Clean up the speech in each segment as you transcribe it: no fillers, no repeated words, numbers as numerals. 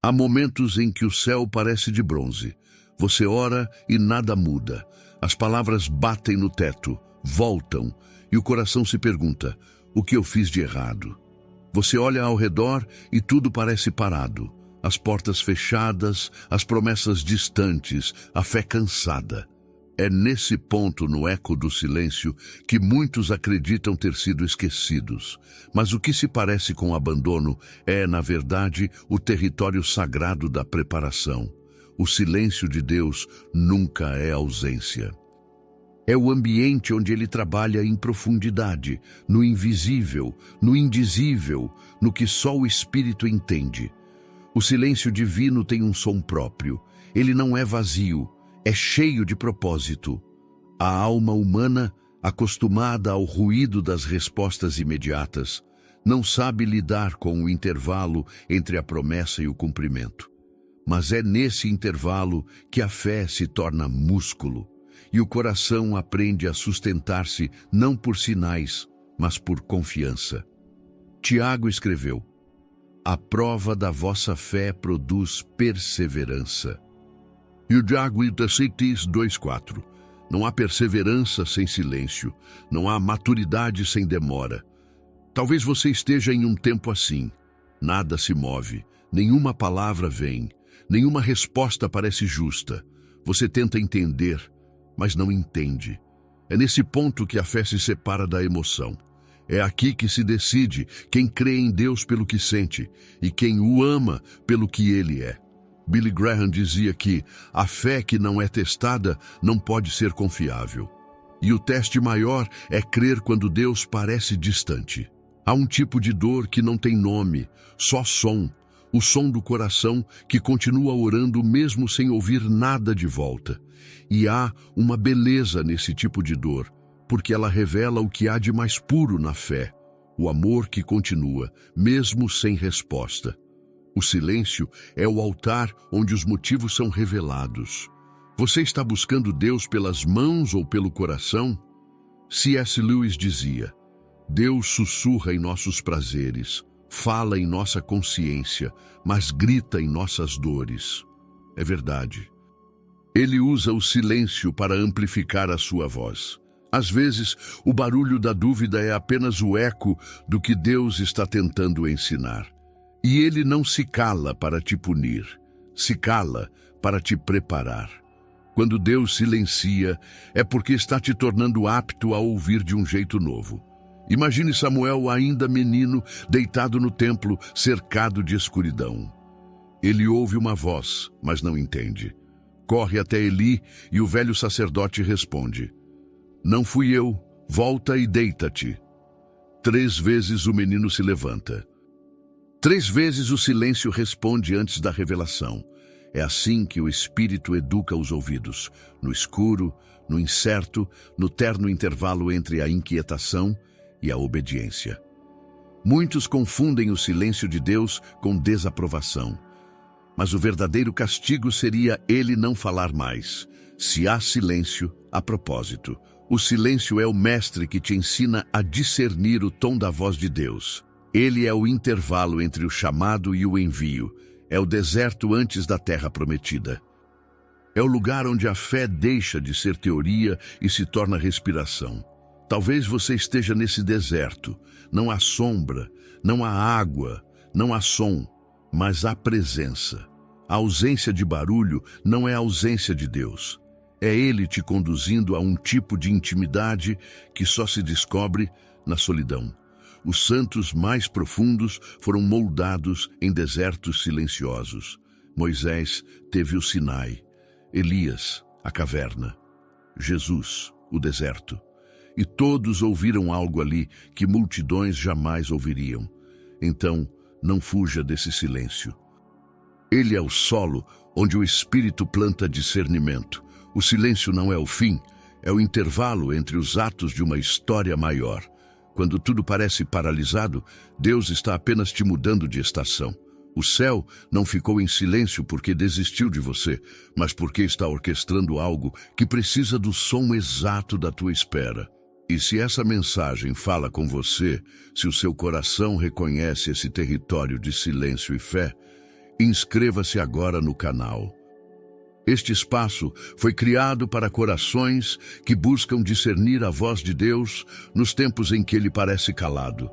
Há momentos em que o céu parece de bronze. Você ora e nada muda. As palavras batem no teto, voltam, e o coração se pergunta: o que eu fiz de errado? Você olha ao redor e tudo parece parado. As portas fechadas, as promessas distantes, a fé cansada. É nesse ponto, no eco do silêncio, que muitos acreditam ter sido esquecidos. Mas o que se parece com o abandono é, na verdade, o território sagrado da preparação. O silêncio de Deus nunca é ausência. É o ambiente onde ele trabalha em profundidade, no invisível, no indizível, no que só o Espírito entende. O silêncio divino tem um som próprio. Ele não é vazio, é cheio de propósito. A alma humana, acostumada ao ruído das respostas imediatas, não sabe lidar com o intervalo entre a promessa e o cumprimento. Mas é nesse intervalo que a fé se torna músculo e o coração aprende a sustentar-se não por sinais, mas por confiança. Tiago escreveu: a prova da vossa fé produz perseverança. E o Tiago 2:4. Não há perseverança sem silêncio, não há maturidade sem demora. Talvez você esteja em um tempo assim. Nada se move, nenhuma palavra vem, nenhuma resposta parece justa. Você tenta entender, mas não entende. É nesse ponto que a fé se separa da emoção. É aqui que se decide quem crê em Deus pelo que sente e quem o ama pelo que ele é. Billy Graham dizia que a fé que não é testada não pode ser confiável. E o teste maior é crer quando Deus parece distante. Há um tipo de dor que não tem nome, só som. O som do coração que continua orando mesmo sem ouvir nada de volta. E há uma beleza nesse tipo de dor, porque ela revela o que há de mais puro na fé, o amor que continua, mesmo sem resposta. O silêncio é o altar onde os motivos são revelados. Você está buscando Deus pelas mãos ou pelo coração? C.S. Lewis dizia: Deus sussurra em nossos prazeres, fala em nossa consciência, mas grita em nossas dores. É verdade. Ele usa o silêncio para amplificar a sua voz. Às vezes, o barulho da dúvida é apenas o eco do que Deus está tentando ensinar. E ele não se cala para te punir, se cala para te preparar. Quando Deus silencia, é porque está te tornando apto a ouvir de um jeito novo. Imagine Samuel ainda menino, deitado no templo, cercado de escuridão. Ele ouve uma voz, mas não entende. Corre até Eli e o velho sacerdote responde: Não fui eu, volta e deita-te. 3 vezes o menino se levanta. 3 vezes o silêncio responde antes da revelação. É assim que o Espírito educa os ouvidos, no escuro, no incerto, no terno intervalo entre a inquietação e a obediência. Muitos confundem o silêncio de Deus com desaprovação. Mas o verdadeiro castigo seria ele não falar mais. Se há silêncio, há propósito. O silêncio é o mestre que te ensina a discernir o tom da voz de Deus. Ele é o intervalo entre o chamado e o envio. É o deserto antes da terra prometida. É o lugar onde a fé deixa de ser teoria e se torna respiração. Talvez você esteja nesse deserto. Não há sombra, não há água, não há som, mas há presença. A ausência de barulho não é a ausência de Deus. É Ele te conduzindo a um tipo de intimidade que só se descobre na solidão. Os santos mais profundos foram moldados em desertos silenciosos. Moisés teve o Sinai, Elias, a caverna, Jesus, o deserto. E todos ouviram algo ali que multidões jamais ouviriam. Então, não fuja desse silêncio. Ele é o solo onde o Espírito planta discernimento. O silêncio não é o fim, é o intervalo entre os atos de uma história maior. Quando tudo parece paralisado, Deus está apenas te mudando de estação. O céu não ficou em silêncio porque desistiu de você, mas porque está orquestrando algo que precisa do som exato da tua espera. E se essa mensagem fala com você, se o seu coração reconhece esse território de silêncio e fé, inscreva-se agora no canal. Este espaço foi criado para corações que buscam discernir a voz de Deus nos tempos em que Ele parece calado.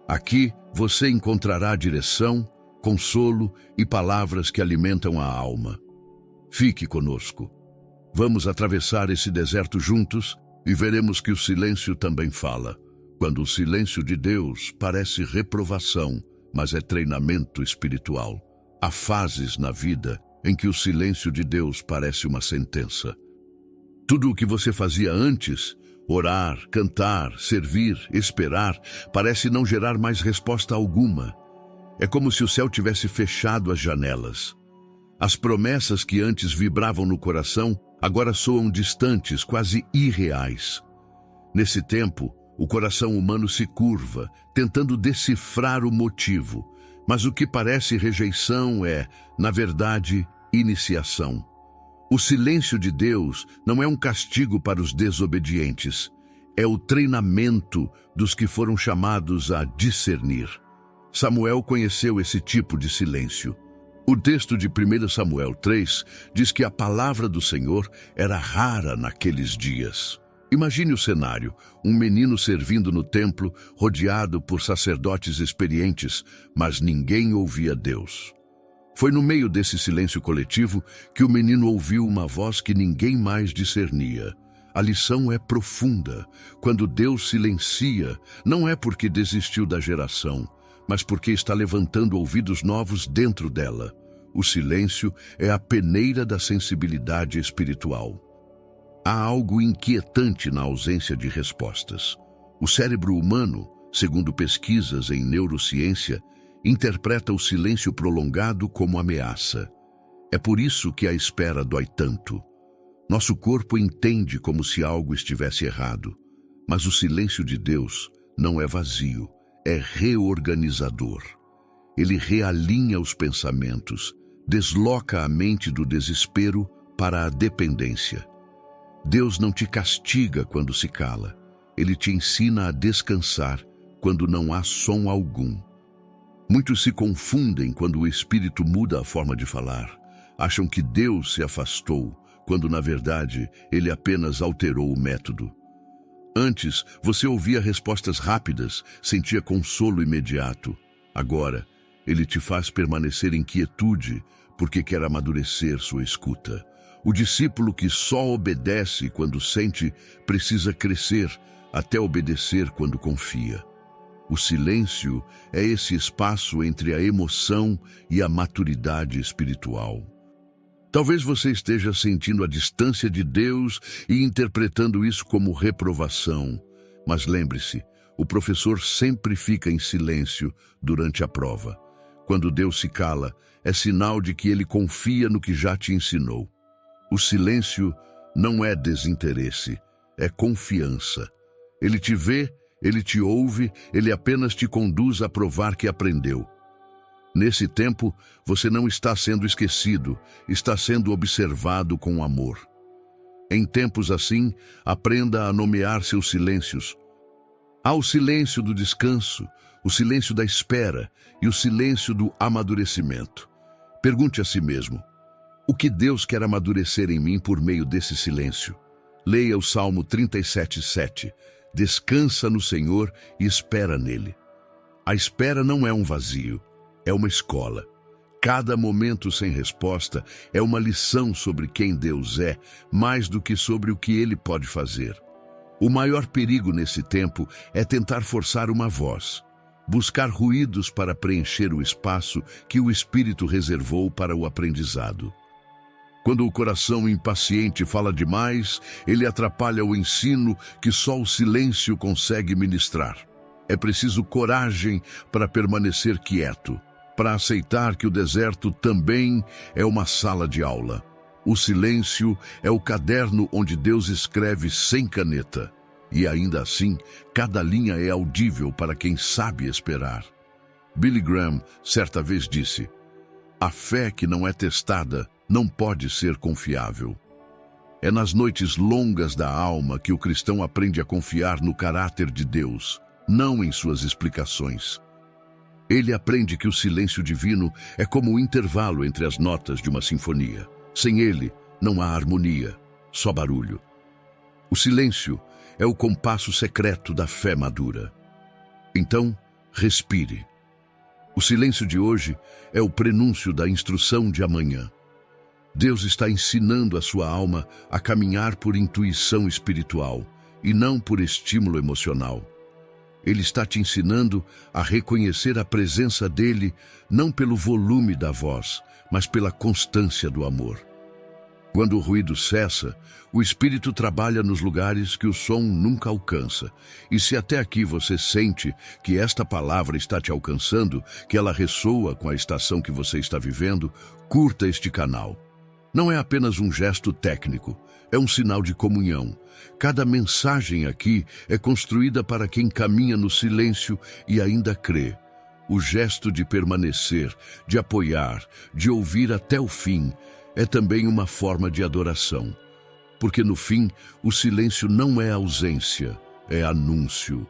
Aqui você encontrará direção, consolo e palavras que alimentam a alma. Fique conosco. Vamos atravessar esse deserto juntos e veremos que o silêncio também fala. Quando o silêncio de Deus parece reprovação, mas é treinamento espiritual. Há fases na vida em que o silêncio de Deus parece uma sentença. Tudo o que você fazia antes, orar, cantar, servir, esperar, parece não gerar mais resposta alguma. É como se o céu tivesse fechado as janelas. As promessas que antes vibravam no coração agora soam distantes, quase irreais. Nesse tempo, o coração humano se curva, tentando decifrar o motivo, mas o que parece rejeição é, na verdade, iniciação. O silêncio de Deus não é um castigo para os desobedientes, é o treinamento dos que foram chamados a discernir. Samuel conheceu esse tipo de silêncio. O texto de 1 Samuel 3 diz que a palavra do Senhor era rara naqueles dias. Imagine o cenário, um menino servindo no templo, rodeado por sacerdotes experientes, mas ninguém ouvia Deus. Foi no meio desse silêncio coletivo que o menino ouviu uma voz que ninguém mais discernia. A lição é profunda. Quando Deus silencia, não é porque desistiu da geração, mas porque está levantando ouvidos novos dentro dela. O silêncio é a peneira da sensibilidade espiritual. Há algo inquietante na ausência de respostas. O cérebro humano, segundo pesquisas em neurociência, interpreta o silêncio prolongado como ameaça. É por isso que a espera dói tanto. Nosso corpo entende como se algo estivesse errado, mas o silêncio de Deus não é vazio, é reorganizador. Ele realinha os pensamentos, desloca a mente do desespero para a dependência. Deus não te castiga quando se cala. Ele te ensina a descansar quando não há som algum. Muitos se confundem quando o Espírito muda a forma de falar. Acham que Deus se afastou, quando na verdade Ele apenas alterou o método. Antes, você ouvia respostas rápidas, sentia consolo imediato. Agora, Ele te faz permanecer em quietude, porque quer amadurecer sua escuta. O discípulo que só obedece quando sente, precisa crescer até obedecer quando confia. O silêncio é esse espaço entre a emoção e a maturidade espiritual. Talvez você esteja sentindo a distância de Deus e interpretando isso como reprovação. Mas lembre-se, o professor sempre fica em silêncio durante a prova. Quando Deus se cala, é sinal de que Ele confia no que já te ensinou. O silêncio não é desinteresse, é confiança. Ele te vê, Ele te ouve, Ele apenas te conduz a provar que aprendeu. Nesse tempo, você não está sendo esquecido, está sendo observado com amor. Em tempos assim, aprenda a nomear seus silêncios. Há o silêncio do descanso, o silêncio da espera e o silêncio do amadurecimento. Pergunte a si mesmo: o que Deus quer amadurecer em mim por meio desse silêncio? Leia o Salmo 37:7. Descansa no Senhor e espera nele. A espera não é um vazio, é uma escola. Cada momento sem resposta é uma lição sobre quem Deus é, mais do que sobre o que Ele pode fazer. O maior perigo nesse tempo é tentar forçar uma voz, buscar ruídos para preencher o espaço que o Espírito reservou para o aprendizado. Quando o coração impaciente fala demais, ele atrapalha o ensino que só o silêncio consegue ministrar. É preciso coragem para permanecer quieto, para aceitar que o deserto também é uma sala de aula. O silêncio é o caderno onde Deus escreve sem caneta. E ainda assim, cada linha é audível para quem sabe esperar. Billy Graham certa vez disse: a fé que não é testada não pode ser confiável. É nas noites longas da alma que o cristão aprende a confiar no caráter de Deus, não em suas explicações. Ele aprende que o silêncio divino é como o intervalo entre as notas de uma sinfonia. Sem ele, não há harmonia, só barulho. O silêncio é o compasso secreto da fé madura. Então, respire. O silêncio de hoje é o prenúncio da instrução de amanhã. Deus está ensinando a sua alma a caminhar por intuição espiritual e não por estímulo emocional. Ele está te ensinando a reconhecer a presença dele não pelo volume da voz, mas pela constância do amor. Quando o ruído cessa, o Espírito trabalha nos lugares que o som nunca alcança. E se até aqui você sente que esta palavra está te alcançando, que ela ressoa com a estação que você está vivendo, curta este canal. Não é apenas um gesto técnico, é um sinal de comunhão. Cada mensagem aqui é construída para quem caminha no silêncio e ainda crê. O gesto de permanecer, de apoiar, de ouvir até o fim, é também uma forma de adoração. Porque no fim, o silêncio não é ausência, é anúncio.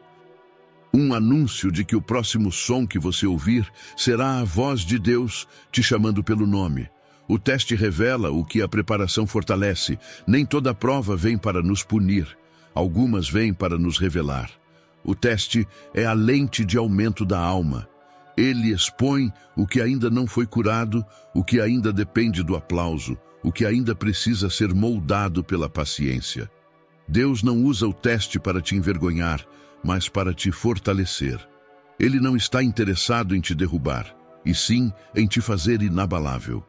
Um anúncio de que o próximo som que você ouvir será a voz de Deus te chamando pelo nome. O teste revela o que a preparação fortalece. Nem toda prova vem para nos punir. Algumas vêm para nos revelar. O teste é a lente de aumento da alma. Ele expõe o que ainda não foi curado, o que ainda depende do aplauso, o que ainda precisa ser moldado pela paciência. Deus não usa o teste para te envergonhar, mas para te fortalecer. Ele não está interessado em te derrubar, e sim em te fazer inabalável.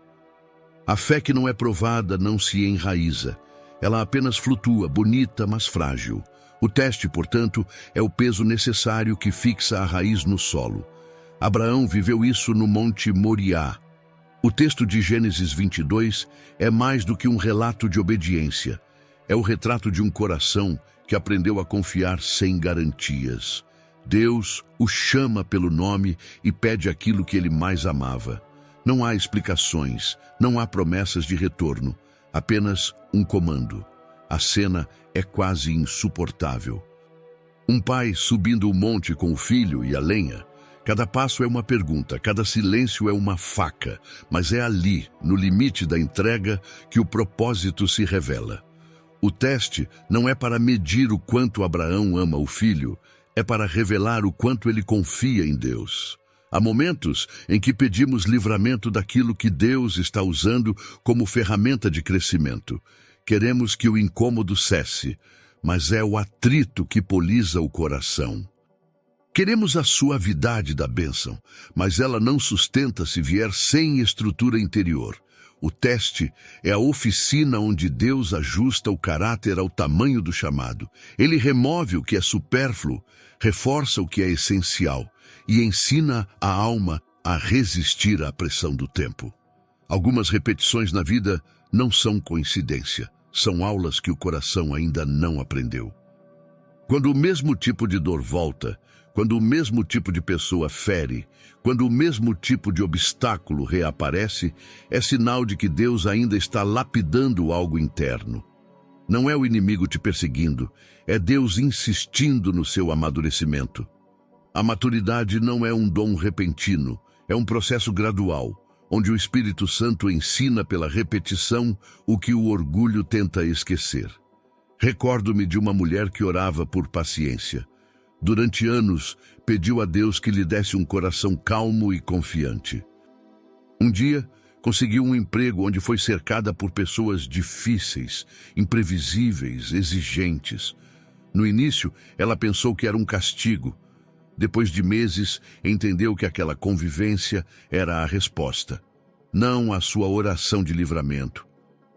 A fé que não é provada não se enraiza. Ela apenas flutua, bonita, mas frágil. O teste, portanto, é o peso necessário que fixa a raiz no solo. Abraão viveu isso no Monte Moriá. O texto de Gênesis 22 é mais do que um relato de obediência. É o retrato de um coração que aprendeu a confiar sem garantias. Deus o chama pelo nome e pede aquilo que ele mais amava. Não há explicações, não há promessas de retorno, apenas um comando. A cena é quase insuportável. Um pai subindo o monte com o filho e a lenha. Cada passo é uma pergunta, cada silêncio é uma faca, mas é ali, no limite da entrega, que o propósito se revela. O teste não é para medir o quanto Abraão ama o filho, é para revelar o quanto ele confia em Deus. Há momentos em que pedimos livramento daquilo que Deus está usando como ferramenta de crescimento. Queremos que o incômodo cesse, mas é o atrito que polisa o coração. Queremos a suavidade da bênção, mas ela não sustenta se vier sem estrutura interior. O teste é a oficina onde Deus ajusta o caráter ao tamanho do chamado. Ele remove o que é supérfluo, reforça o que é essencial e ensina a alma a resistir à pressão do tempo. Algumas repetições na vida não são coincidência, são aulas que o coração ainda não aprendeu. Quando o mesmo tipo de dor volta, quando o mesmo tipo de pessoa fere, quando o mesmo tipo de obstáculo reaparece, é sinal de que Deus ainda está lapidando algo interno. Não é o inimigo te perseguindo, é Deus insistindo no seu amadurecimento. A maturidade não é um dom repentino, é um processo gradual, onde o Espírito Santo ensina pela repetição o que o orgulho tenta esquecer. Recordo-me de uma mulher que orava por paciência. Durante anos, pediu a Deus que lhe desse um coração calmo e confiante. Um dia, conseguiu um emprego onde foi cercada por pessoas difíceis, imprevisíveis, exigentes. No início, ela pensou que era um castigo. Depois de meses, entendeu que aquela convivência era a resposta. Não a sua oração de livramento,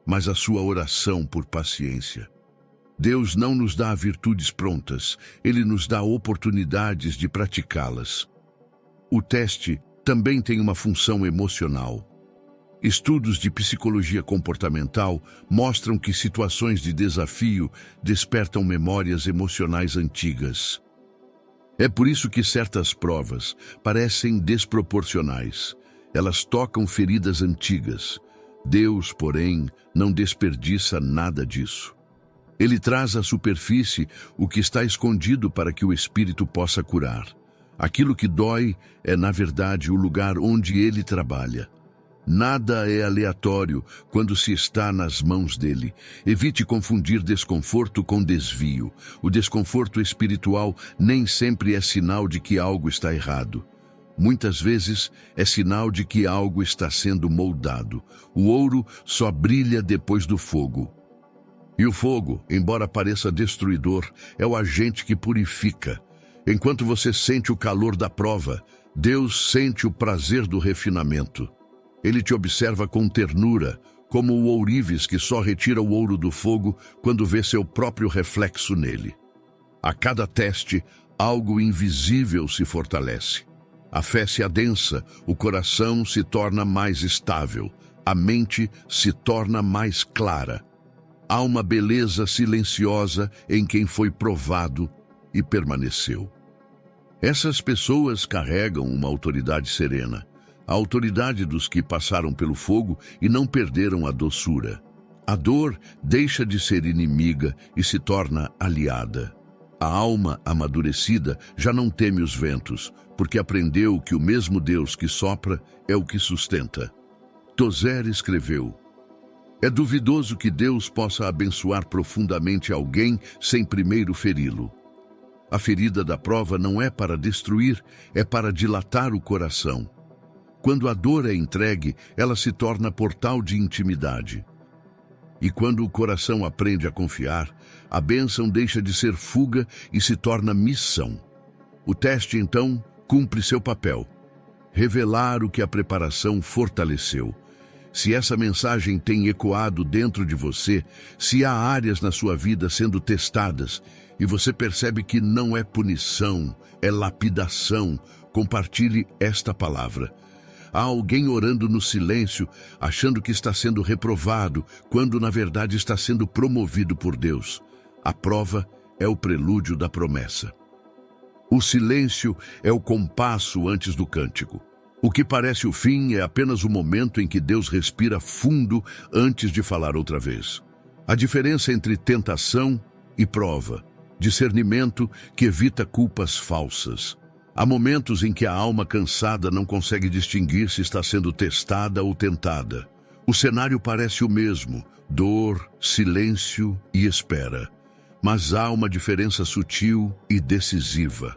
mas a sua oração por paciência. Deus não nos dá virtudes prontas, Ele nos dá oportunidades de praticá-las. O teste também tem uma função emocional. Estudos de psicologia comportamental mostram que situações de desafio despertam memórias emocionais antigas. É por isso que certas provas parecem desproporcionais. Elas tocam feridas antigas. Deus, porém, não desperdiça nada disso. Ele traz à superfície o que está escondido para que o Espírito possa curar. Aquilo que dói é, na verdade, o lugar onde ele trabalha. Nada é aleatório quando se está nas mãos dele. Evite confundir desconforto com desvio. O desconforto espiritual nem sempre é sinal de que algo está errado. Muitas vezes é sinal de que algo está sendo moldado. O ouro só brilha depois do fogo. E o fogo, embora pareça destruidor, é o agente que purifica. Enquanto você sente o calor da prova, Deus sente o prazer do refinamento. Ele te observa com ternura, como o ourives que só retira o ouro do fogo quando vê seu próprio reflexo nele. A cada teste, algo invisível se fortalece. A fé se adensa, o coração se torna mais estável, a mente se torna mais clara. Há uma beleza silenciosa em quem foi provado e permaneceu. Essas pessoas carregam uma autoridade serena, a autoridade dos que passaram pelo fogo e não perderam a doçura. A dor deixa de ser inimiga e se torna aliada. A alma amadurecida já não teme os ventos, porque aprendeu que o mesmo Deus que sopra é o que sustenta. Tozer escreveu: é duvidoso que Deus possa abençoar profundamente alguém sem primeiro feri-lo. A ferida da prova não é para destruir, é para dilatar o coração. Quando a dor é entregue, ela se torna portal de intimidade. E quando o coração aprende a confiar, a bênção deixa de ser fuga e se torna missão. O teste, então, cumpre seu papel: revelar o que a preparação fortaleceu. Se essa mensagem tem ecoado dentro de você, se há áreas na sua vida sendo testadas e você percebe que não é punição, é lapidação, compartilhe esta palavra. Há alguém orando no silêncio, achando que está sendo reprovado, quando na verdade está sendo promovido por Deus. A prova é o prelúdio da promessa. O silêncio é o compasso antes do cântico. O que parece o fim é apenas o momento em que Deus respira fundo antes de falar outra vez. A diferença entre tentação e prova, discernimento que evita culpas falsas. Há momentos em que a alma cansada não consegue distinguir se está sendo testada ou tentada. O cenário parece o mesmo: dor, silêncio e espera. Mas há uma diferença sutil e decisiva.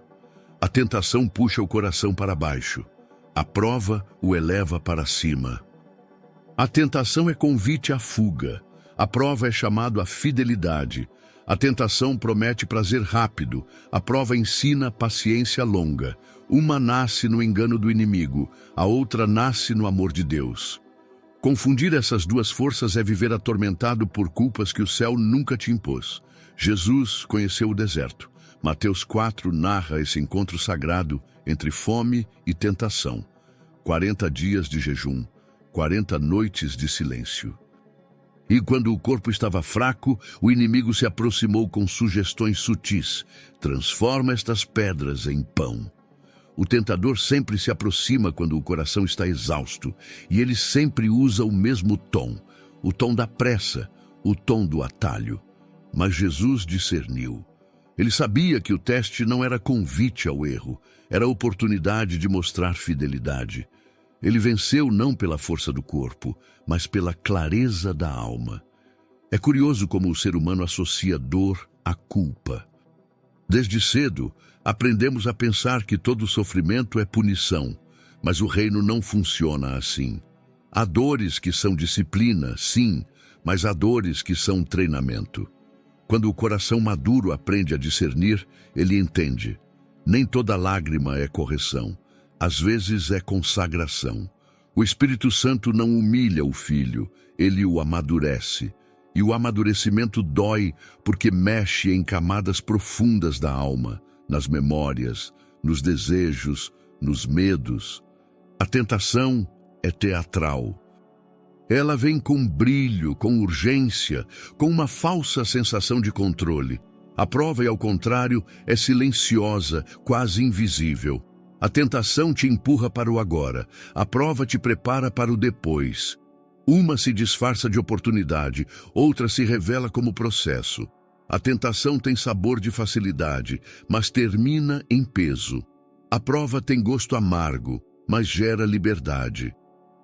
A tentação puxa o coração para baixo. A prova o eleva para cima. A tentação é convite à fuga. A prova é chamado à fidelidade. A tentação promete prazer rápido. A prova ensina paciência longa. Uma nasce no engano do inimigo, a outra nasce no amor de Deus. Confundir essas duas forças é viver atormentado por culpas que o céu nunca te impôs. Jesus conheceu o deserto. Mateus 4 narra esse encontro sagrado entre fome e tentação. 40 dias de jejum, 40 noites de silêncio. E quando o corpo estava fraco, o inimigo se aproximou com sugestões sutis: transforma estas pedras em pão. O tentador sempre se aproxima quando o coração está exausto, e ele sempre usa o mesmo tom, o tom da pressa, o tom do atalho. Mas Jesus discerniu. Ele sabia que o teste não era convite ao erro, era oportunidade de mostrar fidelidade. Ele venceu não pela força do corpo, mas pela clareza da alma. É curioso como o ser humano associa dor à culpa. Desde cedo, aprendemos a pensar que todo sofrimento é punição, mas o reino não funciona assim. Há dores que são disciplina, sim, mas há dores que são treinamento. Quando o coração maduro aprende a discernir, ele entende. Nem toda lágrima é correção. Às vezes é consagração. O Espírito Santo não humilha o filho, ele o amadurece. E o amadurecimento dói porque mexe em camadas profundas da alma, nas memórias, nos desejos, nos medos. A tentação é teatral. Ela vem com brilho, com urgência, com uma falsa sensação de controle. A prova, ao contrário, é silenciosa, quase invisível. A tentação te empurra para o agora, a prova te prepara para o depois. Uma se disfarça de oportunidade, outra se revela como processo. A tentação tem sabor de facilidade, mas termina em peso. A prova tem gosto amargo, mas gera liberdade.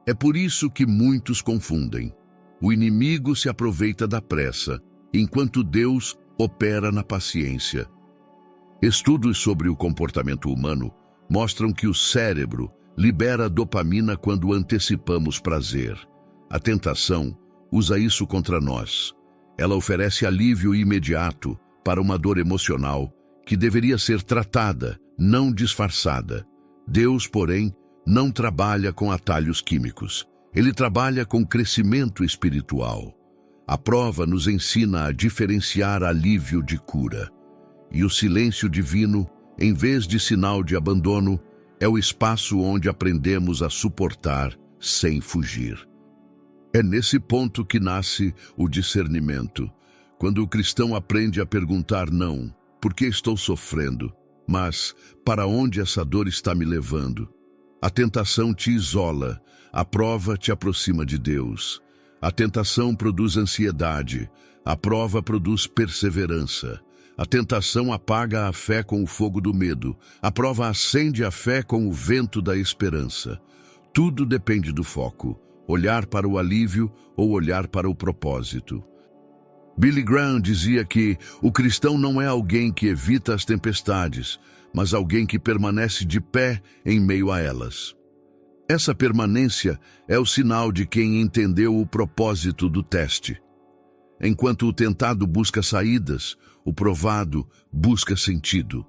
É por isso que muitos confundem. O inimigo se aproveita da pressa, enquanto Deus opera na paciência. Estudos sobre o comportamento humano mostram que o cérebro libera dopamina quando antecipamos prazer. A tentação usa isso contra nós. Ela oferece alívio imediato para uma dor emocional que deveria ser tratada, não disfarçada. Deus, porém, não trabalha com atalhos químicos. Ele trabalha com crescimento espiritual. A prova nos ensina a diferenciar alívio de cura. E o silêncio divino, em vez de sinal de abandono, é o espaço onde aprendemos a suportar sem fugir. É nesse ponto que nasce o discernimento, quando o cristão aprende a perguntar não, por que estou sofrendo, mas para onde essa dor está me levando? A tentação te isola, a prova te aproxima de Deus. A tentação produz ansiedade, a prova produz perseverança. A tentação apaga a fé com o fogo do medo, a prova acende a fé com o vento da esperança. Tudo depende do foco, olhar para o alívio ou olhar para o propósito. Billy Graham dizia que o cristão não é alguém que evita as tempestades, mas alguém que permanece de pé em meio a elas. Essa permanência é o sinal de quem entendeu o propósito do teste. Enquanto o tentado busca saídas, o provado busca sentido.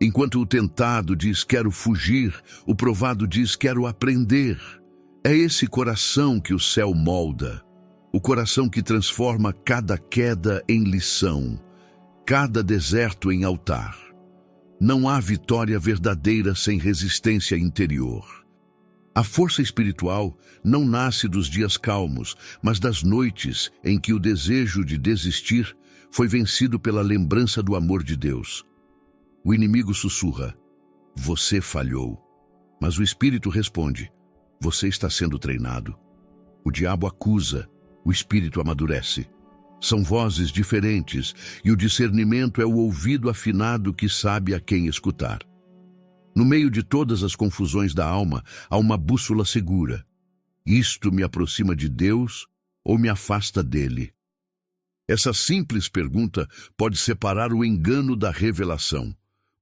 Enquanto o tentado diz quero fugir, o provado diz quero aprender. É esse coração que o céu molda. O coração que transforma cada queda em lição, cada deserto em altar. Não há vitória verdadeira sem resistência interior. A força espiritual não nasce dos dias calmos, mas das noites em que o desejo de desistir foi vencido pela lembrança do amor de Deus. O inimigo sussurra, você falhou. Mas o Espírito responde, você está sendo treinado. O diabo acusa, o Espírito amadurece. São vozes diferentes e o discernimento é o ouvido afinado que sabe a quem escutar. No meio de todas as confusões da alma, há uma bússola segura. Isto me aproxima de Deus ou me afasta dele? Essa simples pergunta pode separar o engano da revelação.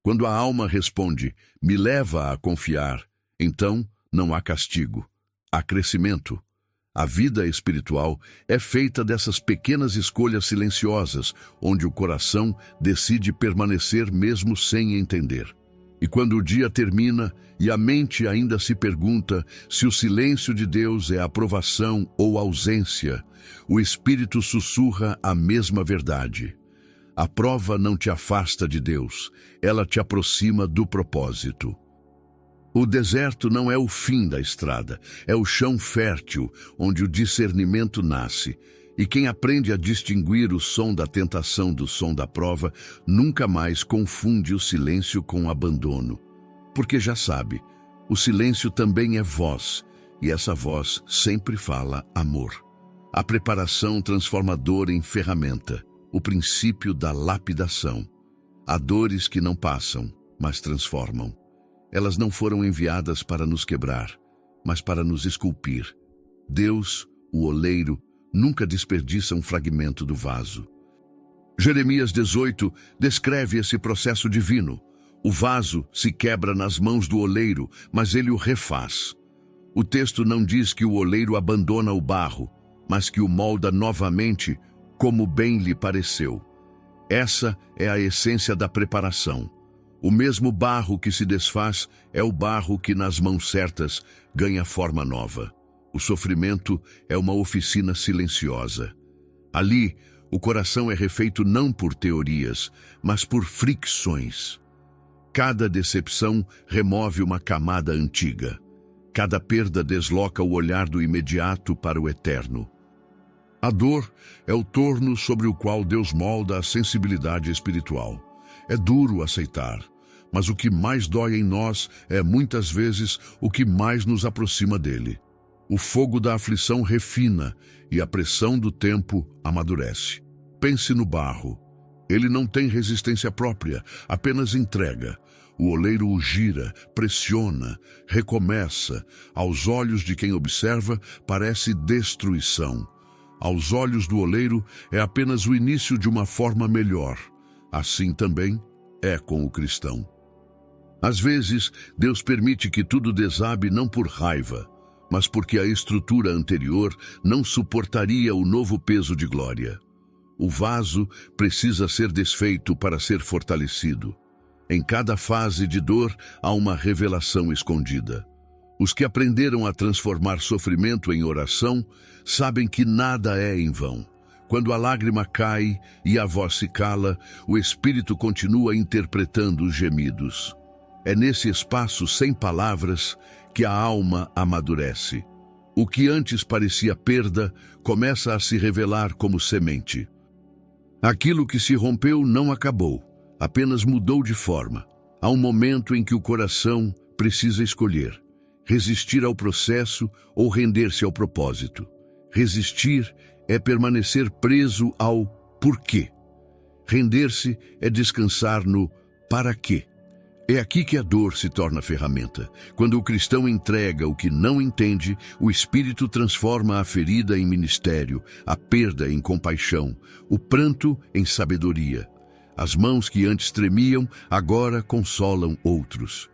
Quando a alma responde, me leva a confiar, então não há castigo, há crescimento. A vida espiritual é feita dessas pequenas escolhas silenciosas, onde o coração decide permanecer mesmo sem entender. E quando o dia termina e a mente ainda se pergunta se o silêncio de Deus é aprovação ou ausência, o Espírito sussurra a mesma verdade. A prova não te afasta de Deus, ela te aproxima do propósito. O deserto não é o fim da estrada, é o chão fértil onde o discernimento nasce. E quem aprende a distinguir o som da tentação do som da prova, nunca mais confunde o silêncio com o abandono. Porque já sabe, o silêncio também é voz, e essa voz sempre fala amor. A preparação transformadora em ferramenta, o princípio da lapidação. Há dores que não passam, mas transformam. Elas não foram enviadas para nos quebrar, mas para nos esculpir. Deus, o oleiro, nunca desperdiça um fragmento do vaso. Jeremias 18 descreve esse processo divino. O vaso se quebra nas mãos do oleiro, mas ele o refaz. O texto não diz que o oleiro abandona o barro, mas que o molda novamente como bem lhe pareceu. Essa é a essência da preparação. O mesmo barro que se desfaz é o barro que nas mãos certas ganha forma nova. O sofrimento é uma oficina silenciosa. Ali, o coração é refeito não por teorias, mas por fricções. Cada decepção remove uma camada antiga. Cada perda desloca o olhar do imediato para o eterno. A dor é o torno sobre o qual Deus molda a sensibilidade espiritual. É duro aceitar, mas o que mais dói em nós é muitas vezes o que mais nos aproxima dele. O fogo da aflição refina e a pressão do tempo amadurece. Pense no barro. Ele não tem resistência própria, apenas entrega. O oleiro o gira, pressiona, recomeça. Aos olhos de quem observa, parece destruição. Aos olhos do oleiro, é apenas o início de uma forma melhor. Assim também é com o cristão. Às vezes, Deus permite que tudo desabe não por raiva, mas porque a estrutura anterior não suportaria o novo peso de glória. O vaso precisa ser desfeito para ser fortalecido. Em cada fase de dor há uma revelação escondida. Os que aprenderam a transformar sofrimento em oração sabem que nada é em vão. Quando a lágrima cai e a voz se cala, o Espírito continua interpretando os gemidos. É nesse espaço sem palavras que a alma amadurece. O que antes parecia perda começa a se revelar como semente. Aquilo que se rompeu não acabou, apenas mudou de forma. Há um momento em que o coração precisa escolher: resistir ao processo ou render-se ao propósito. Resistir é permanecer preso ao porquê. Render-se é descansar no para quê. É aqui que a dor se torna ferramenta. Quando o cristão entrega o que não entende, o Espírito transforma a ferida em ministério, a perda em compaixão, o pranto em sabedoria. As mãos que antes tremiam, agora consolam outros.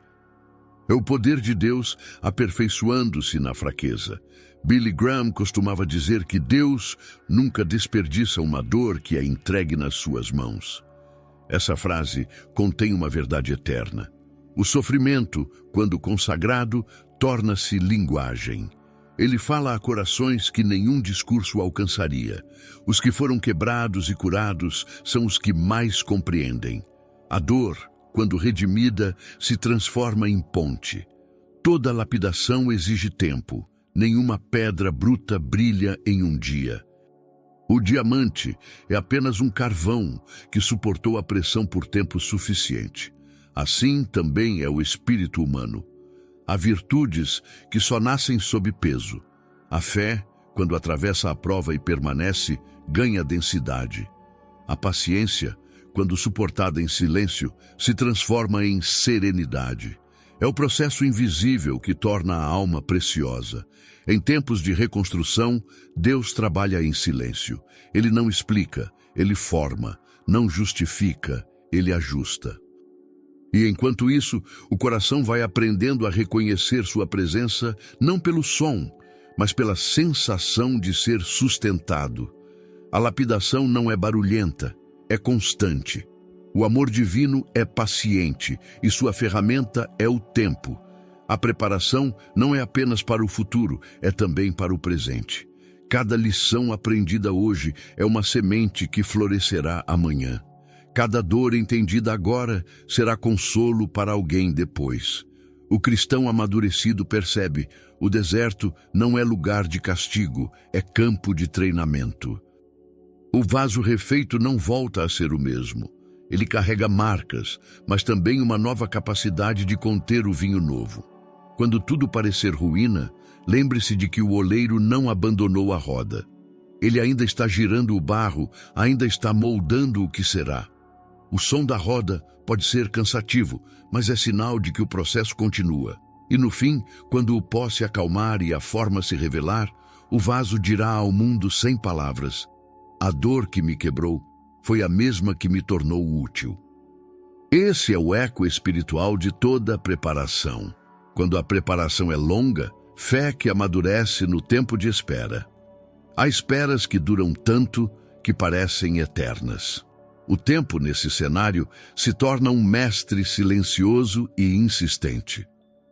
É o poder de Deus aperfeiçoando-se na fraqueza. Billy Graham costumava dizer que Deus nunca desperdiça uma dor que é entregue nas suas mãos. Essa frase contém uma verdade eterna. O sofrimento, quando consagrado, torna-se linguagem. Ele fala a corações que nenhum discurso alcançaria. Os que foram quebrados e curados são os que mais compreendem. A dor, quando redimida, se transforma em ponte. Toda lapidação exige tempo. Nenhuma pedra bruta brilha em um dia. O diamante é apenas um carvão que suportou a pressão por tempo suficiente. Assim também é o espírito humano. Há virtudes que só nascem sob peso. A fé, quando atravessa a prova e permanece, ganha densidade. A paciência, quando suportada em silêncio, se transforma em serenidade. É o processo invisível que torna a alma preciosa. Em tempos de reconstrução, Deus trabalha em silêncio. Ele não explica, ele forma, não justifica, ele ajusta. E enquanto isso, o coração vai aprendendo a reconhecer sua presença não pelo som, mas pela sensação de ser sustentado. A lapidação não é barulhenta, é constante. O amor divino é paciente e sua ferramenta é o tempo. A preparação não é apenas para o futuro, é também para o presente. Cada lição aprendida hoje é uma semente que florescerá amanhã. Cada dor entendida agora será consolo para alguém depois. O cristão amadurecido percebe: o deserto não é lugar de castigo, é campo de treinamento. O vaso refeito não volta a ser o mesmo. Ele carrega marcas, mas também uma nova capacidade de conter o vinho novo. Quando tudo parecer ruína, lembre-se de que o oleiro não abandonou a roda. Ele ainda está girando o barro, ainda está moldando o que será. O som da roda pode ser cansativo, mas é sinal de que o processo continua. E no fim, quando o pó se acalmar e a forma se revelar, o vaso dirá ao mundo sem palavras: a dor que me quebrou foi a mesma que me tornou útil. Esse é o eco espiritual de toda a preparação. Quando a preparação é longa, fé que amadurece no tempo de espera. Há esperas que duram tanto que parecem eternas. O tempo, nesse cenário, se torna um mestre silencioso e insistente.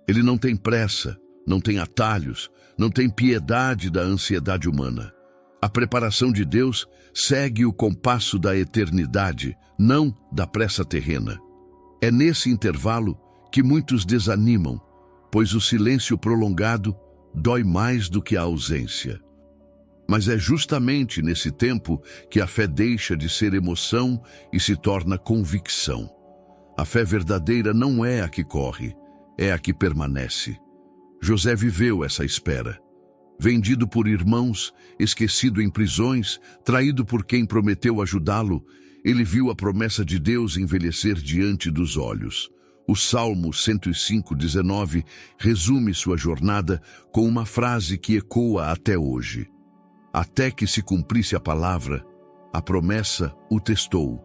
Ele não tem pressa, não tem atalhos, não tem piedade da ansiedade humana. A preparação de Deus segue o compasso da eternidade, não da pressa terrena. É nesse intervalo que muitos desanimam, pois o silêncio prolongado dói mais do que a ausência. Mas é justamente nesse tempo que a fé deixa de ser emoção e se torna convicção. A fé verdadeira não é a que corre, é a que permanece. José viveu essa espera. Vendido por irmãos, esquecido em prisões, traído por quem prometeu ajudá-lo, ele viu a promessa de Deus envelhecer diante dos olhos. O Salmo 105:19 resume sua jornada com uma frase que ecoa até hoje. Até que se cumprisse a palavra, a promessa o testou.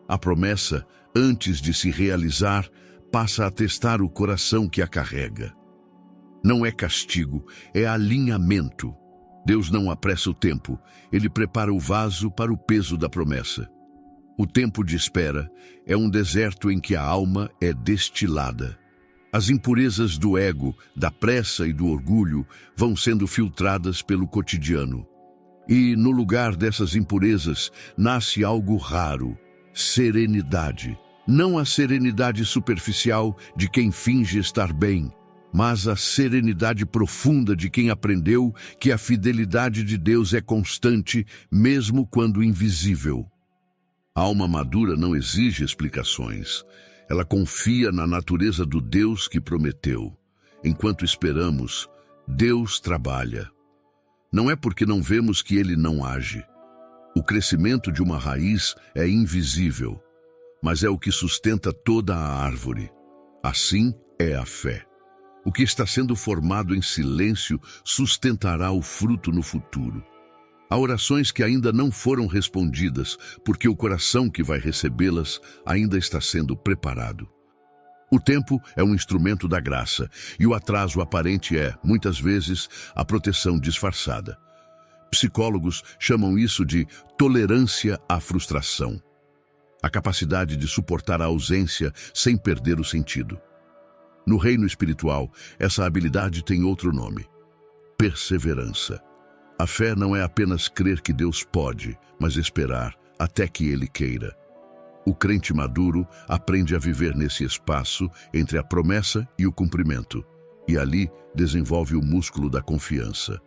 A promessa, antes de se realizar, passa a testar o coração que a carrega. Não é castigo, é alinhamento. Deus não apressa o tempo, Ele prepara o vaso para o peso da promessa. O tempo de espera é um deserto em que a alma é destilada. As impurezas do ego, da pressa e do orgulho vão sendo filtradas pelo cotidiano. E, no lugar dessas impurezas, nasce algo raro: serenidade. Não a serenidade superficial de quem finge estar bem, mas a serenidade profunda de quem aprendeu que a fidelidade de Deus é constante, mesmo quando invisível. A alma madura não exige explicações. Ela confia na natureza do Deus que prometeu. Enquanto esperamos, Deus trabalha. Não é porque não vemos que Ele não age. O crescimento de uma raiz é invisível, mas é o que sustenta toda a árvore. Assim é a fé. O que está sendo formado em silêncio sustentará o fruto no futuro. Há orações que ainda não foram respondidas, porque o coração que vai recebê-las ainda está sendo preparado. O tempo é um instrumento da graça, e o atraso aparente é, muitas vezes, a proteção disfarçada. Psicólogos chamam isso de tolerância à frustração. A capacidade de suportar a ausência sem perder o sentido. No reino espiritual, essa habilidade tem outro nome: perseverança. A fé não é apenas crer que Deus pode, mas esperar até que Ele queira. O crente maduro aprende a viver nesse espaço entre a promessa e o cumprimento, e ali desenvolve o músculo da confiança.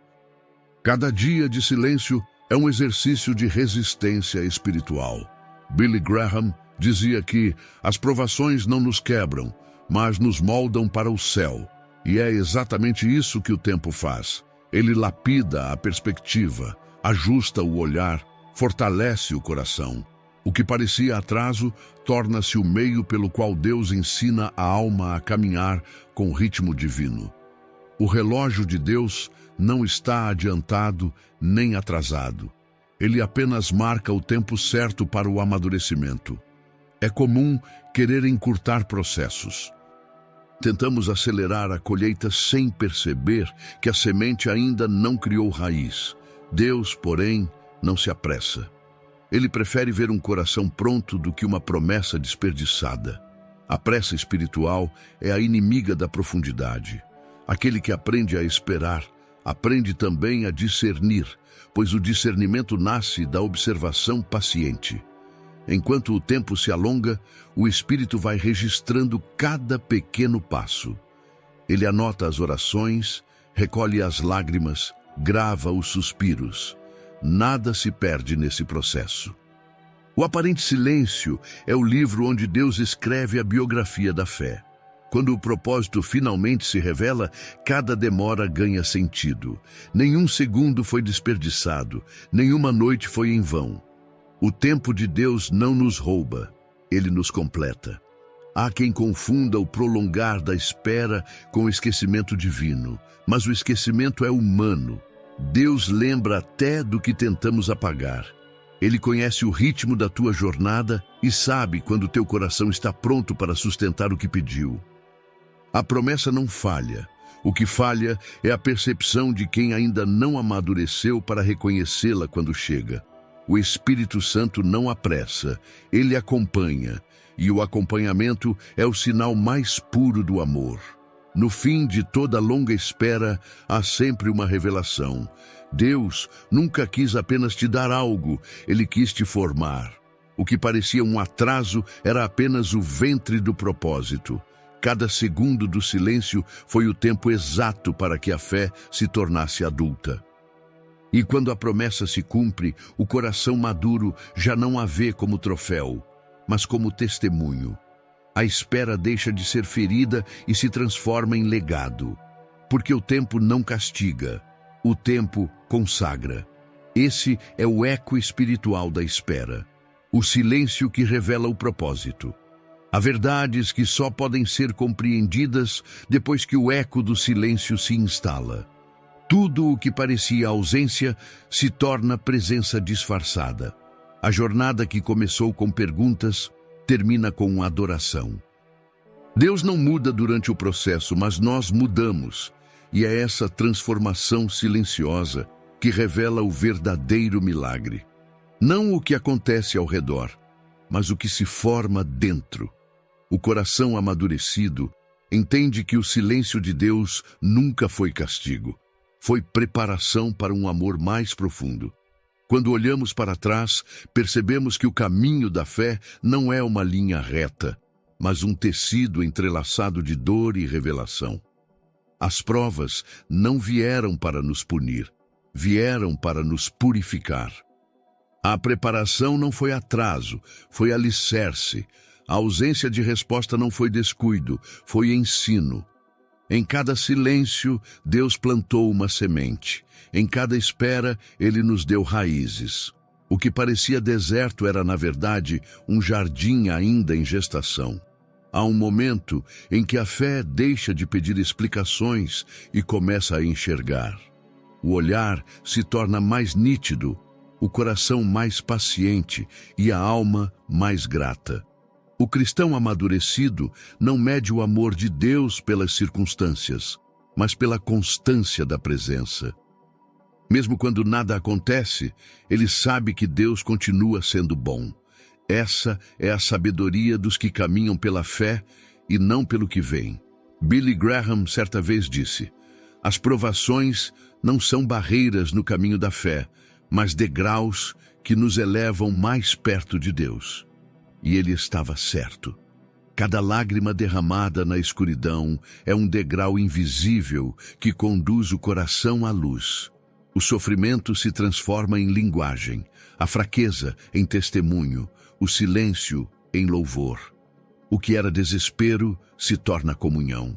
Cada dia de silêncio é um exercício de resistência espiritual. Billy Graham dizia que as provações não nos quebram, mas nos moldam para o céu. E é exatamente isso que o tempo faz. Ele lapida a perspectiva, ajusta o olhar, fortalece o coração. O que parecia atraso torna-se o meio pelo qual Deus ensina a alma a caminhar com ritmo divino. O relógio de Deus não está adiantado nem atrasado. Ele apenas marca o tempo certo para o amadurecimento. É comum querer encurtar processos. Tentamos acelerar a colheita sem perceber que a semente ainda não criou raiz. Deus, porém, não se apressa. Ele prefere ver um coração pronto do que uma promessa desperdiçada. A pressa espiritual é a inimiga da profundidade. Aquele que aprende a esperar, aprende também a discernir, pois o discernimento nasce da observação paciente. Enquanto o tempo se alonga, o Espírito vai registrando cada pequeno passo. Ele anota as orações, recolhe as lágrimas, grava os suspiros. Nada se perde nesse processo. O aparente silêncio é o livro onde Deus escreve a biografia da fé. Quando o propósito finalmente se revela, cada demora ganha sentido. Nenhum segundo foi desperdiçado, nenhuma noite foi em vão. O tempo de Deus não nos rouba, Ele nos completa. Há quem confunda o prolongar da espera com o esquecimento divino, mas o esquecimento é humano. Deus lembra até do que tentamos apagar. Ele conhece o ritmo da tua jornada e sabe quando teu coração está pronto para sustentar o que pediu. A promessa não falha. O que falha é a percepção de quem ainda não amadureceu para reconhecê-la quando chega. O Espírito Santo não apressa, ele acompanha, e o acompanhamento é o sinal mais puro do amor. No fim de toda longa espera, há sempre uma revelação. Deus nunca quis apenas te dar algo, Ele quis te formar. O que parecia um atraso era apenas o ventre do propósito. Cada segundo do silêncio foi o tempo exato para que a fé se tornasse adulta. E quando a promessa se cumpre, o coração maduro já não a vê como troféu, mas como testemunho. A espera deixa de ser ferida e se transforma em legado. Porque o tempo não castiga, o tempo consagra. Esse é o eco espiritual da espera, o silêncio que revela o propósito. Há verdades que só podem ser compreendidas depois que o eco do silêncio se instala. Tudo o que parecia ausência se torna presença disfarçada. A jornada que começou com perguntas termina com adoração. Deus não muda durante o processo, mas nós mudamos. E é essa transformação silenciosa que revela o verdadeiro milagre. Não o que acontece ao redor, mas o que se forma dentro. O coração amadurecido entende que o silêncio de Deus nunca foi castigo. Foi preparação para um amor mais profundo. Quando olhamos para trás, percebemos que o caminho da fé não é uma linha reta, mas um tecido entrelaçado de dor e revelação. As provas não vieram para nos punir, vieram para nos purificar. A preparação não foi atraso, foi alicerce. A ausência de resposta não foi descuido, foi ensino. Em cada silêncio, Deus plantou uma semente. Em cada espera, Ele nos deu raízes. O que parecia deserto era, na verdade, um jardim ainda em gestação. Há um momento em que a fé deixa de pedir explicações e começa a enxergar. O olhar se torna mais nítido, o coração mais paciente e a alma mais grata. O cristão amadurecido não mede o amor de Deus pelas circunstâncias, mas pela constância da presença. Mesmo quando nada acontece, ele sabe que Deus continua sendo bom. Essa é a sabedoria dos que caminham pela fé e não pelo que vem. Billy Graham certa vez disse: as provações não são barreiras no caminho da fé, mas degraus que nos elevam mais perto de Deus. E ele estava certo. Cada lágrima derramada na escuridão é um degrau invisível que conduz o coração à luz. O sofrimento se transforma em linguagem, a fraqueza em testemunho, o silêncio em louvor. O que era desespero se torna comunhão.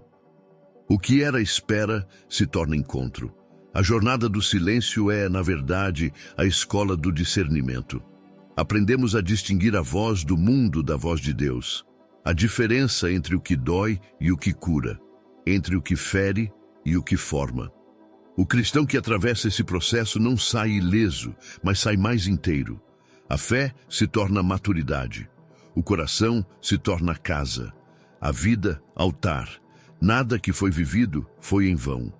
O que era espera se torna encontro. A jornada do silêncio é, na verdade, a escola do discernimento. Aprendemos a distinguir a voz do mundo da voz de Deus. A diferença entre o que dói e o que cura, entre o que fere e o que forma. O cristão que atravessa esse processo não sai ileso, mas sai mais inteiro. A fé se torna maturidade. O coração se torna casa. A vida, altar. Nada que foi vivido foi em vão.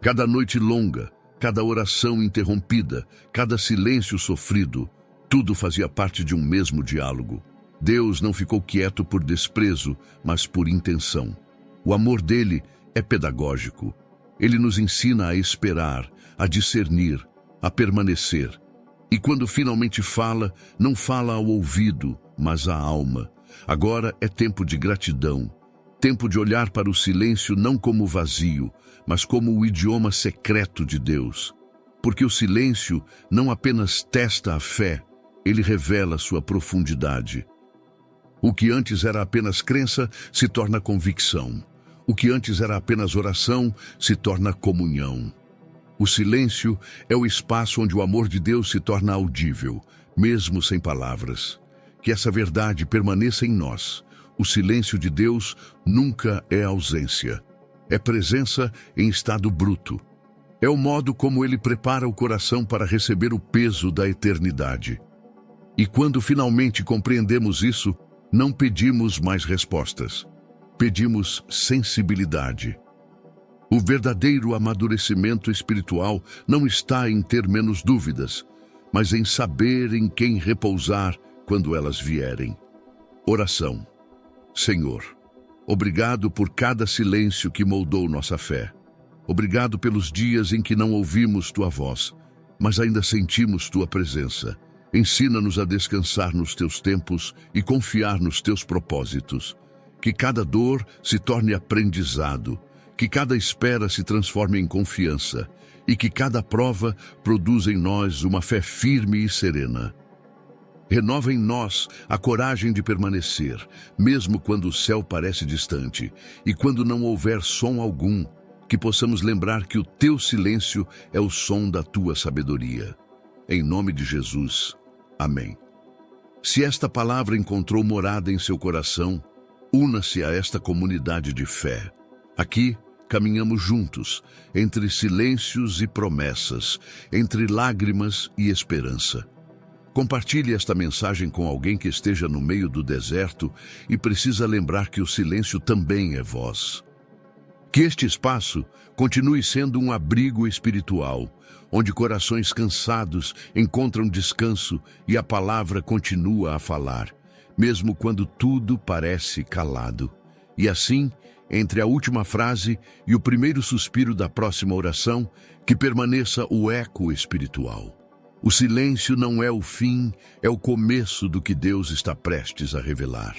Cada noite longa, cada oração interrompida, cada silêncio sofrido, tudo fazia parte de um mesmo diálogo. Deus não ficou quieto por desprezo, mas por intenção. O amor dele é pedagógico. Ele nos ensina a esperar, a discernir, a permanecer. E quando finalmente fala, não fala ao ouvido, mas à alma. Agora é tempo de gratidão. Tempo de olhar para o silêncio não como vazio, mas como o idioma secreto de Deus. Porque o silêncio não apenas testa a fé, ele revela sua profundidade. O que antes era apenas crença se torna convicção. O que antes era apenas oração se torna comunhão. O silêncio é o espaço onde o amor de Deus se torna audível, mesmo sem palavras. Que essa verdade permaneça em nós. O silêncio de Deus nunca é ausência. É presença em estado bruto. É o modo como ele prepara o coração para receber o peso da eternidade. E quando finalmente compreendemos isso, não pedimos mais respostas. Pedimos sensibilidade. O verdadeiro amadurecimento espiritual não está em ter menos dúvidas, mas em saber em quem repousar quando elas vierem. Oração. Senhor, obrigado por cada silêncio que moldou nossa fé. Obrigado pelos dias em que não ouvimos tua voz, mas ainda sentimos tua presença. Ensina-nos a descansar nos teus tempos e confiar nos teus propósitos. Que cada dor se torne aprendizado, que cada espera se transforme em confiança e que cada prova produza em nós uma fé firme e serena. Renova em nós a coragem de permanecer, mesmo quando o céu parece distante e quando não houver som algum, que possamos lembrar que o teu silêncio é o som da tua sabedoria. Em nome de Jesus. Amém. Se esta palavra encontrou morada em seu coração, una-se a esta comunidade de fé. Aqui, caminhamos juntos, entre silêncios e promessas, entre lágrimas e esperança. Compartilhe esta mensagem com alguém que esteja no meio do deserto e precisa lembrar que o silêncio também é voz. Que este espaço continue sendo um abrigo espiritual, onde corações cansados encontram descanso e a palavra continua a falar, mesmo quando tudo parece calado. E assim, entre a última frase e o primeiro suspiro da próxima oração, que permaneça o eco espiritual. O silêncio não é o fim, é o começo do que Deus está prestes a revelar.